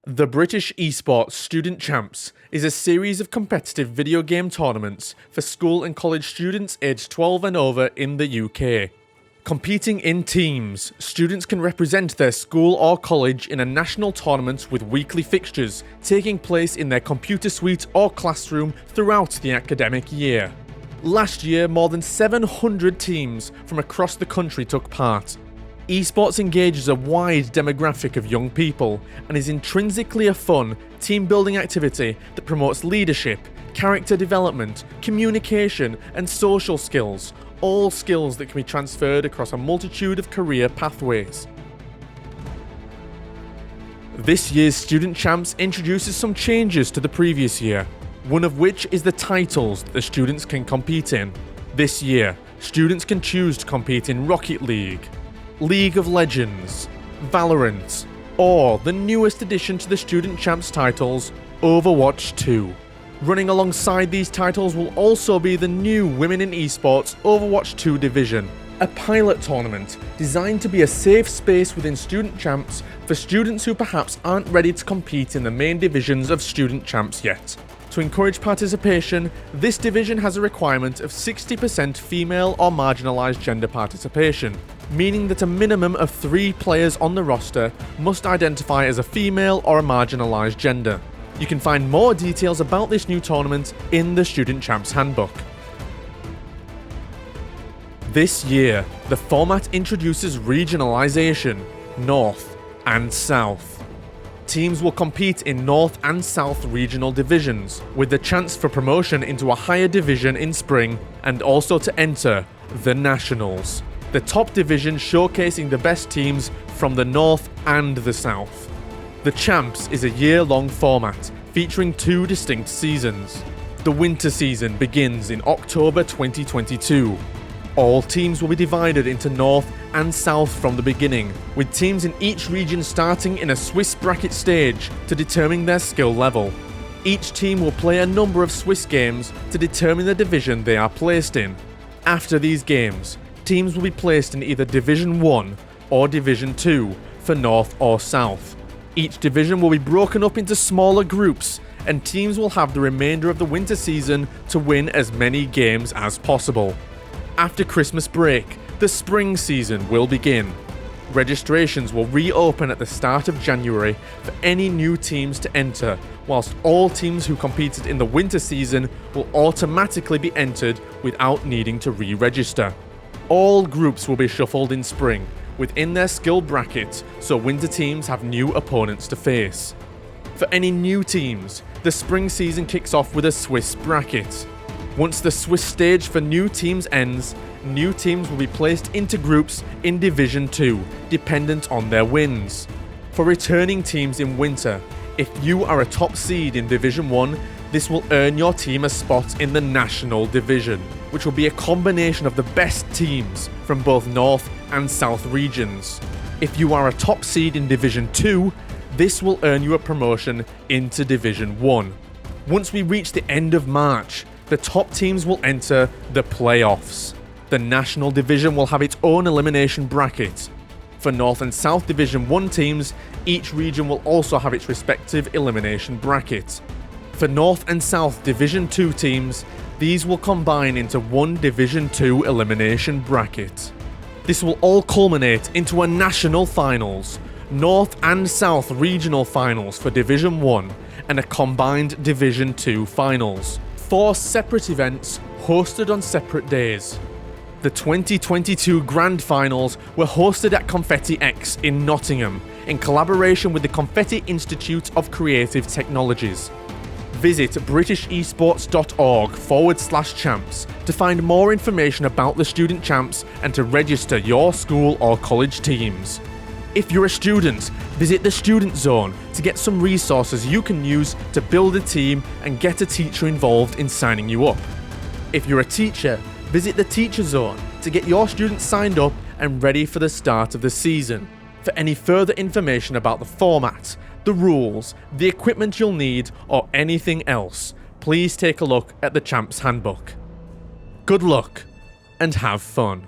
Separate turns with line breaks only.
The British Esports Student Champs is a series of competitive video game tournaments for school and college students aged 12 and over in the UK. Competing in teams, students can represent their school or college in a national tournament with weekly fixtures taking place in their computer suite or classroom throughout the academic year. Last year, more than 700 teams from across the country took part. Esports engages a wide demographic of young people and is intrinsically a fun, team-building activity that promotes leadership, character development, communication, and social skills, all skills that can be transferred across a multitude of career pathways. This year's Student Champs introduces some changes to the previous year, one of which is the titles that the students can compete in. This year, students can choose to compete in Rocket League, League of Legends, Valorant, or the newest addition to the Student Champs titles, Overwatch 2. Running alongside these titles will also be the new Women in Esports Overwatch 2 division, a pilot tournament designed to be a safe space within Student Champs for students who perhaps aren't ready to compete in the main divisions of Student Champs yet. To encourage participation, this division has a requirement of 60% female or marginalised gender participation, meaning that a minimum of 3 players on the roster must identify as a female or a marginalised gender. You can find more details about this new tournament in the Student Champs Handbook. This year, the format introduces regionalisation, North and South. Teams will compete in North and South regional divisions, with the chance for promotion into a higher division in spring and also to enter the Nationals, the top division showcasing the best teams from the North and the South. The Champs is a year-long format featuring 2 distinct seasons. The winter season begins in October 2022. All teams will be divided into North and South from the beginning, with teams in each region starting in a Swiss bracket stage to determine their skill level. Each team will play a number of Swiss games to determine the division they are placed in. After these games, teams will be placed in either Division 1 or Division 2 for North or South. Each division will be broken up into smaller groups, and teams will have the remainder of the winter season to win as many games as possible. After Christmas break, the spring season will begin. Registrations will reopen at the start of January for any new teams to enter, whilst all teams who competed in the winter season will automatically be entered without needing to re-register. All groups will be shuffled in spring, within their skill bracket, so winter teams have new opponents to face. For any new teams, the spring season kicks off with a Swiss bracket. Once the Swiss stage for new teams ends, new teams will be placed into groups in Division 2, dependent on their wins. For returning teams in winter, if you are a top seed in Division 1, this will earn your team a spot in the National Division, which will be a combination of the best teams from both North and South regions. If you are a top seed in Division 2, this will earn you a promotion into Division 1. Once we reach the end of March, the top teams will enter the playoffs. The National Division will have its own elimination bracket. For North and South Division 1 teams, each region will also have its respective elimination bracket. For North and South Division 2 teams, these will combine into one Division 2 elimination bracket. This will all culminate into a national finals, North and South regional finals for Division 1, and a combined Division 2 finals. 4 separate events hosted on separate days. The 2022 Grand Finals were hosted at Confetti X in Nottingham in collaboration with the Confetti Institute of Creative Technologies. Visit britishesports.org/champs to find more information about the Student Champs and to register your school or college teams. If you're a student, visit the Student Zone to get some resources you can use to build a team and get a teacher involved in signing you up. If you're a teacher, visit the Teacher Zone to get your students signed up and ready for the start of the season. For any further information about the format, the rules, the equipment you'll need, or anything else, please take a look at the Champs Handbook. Good luck and have fun.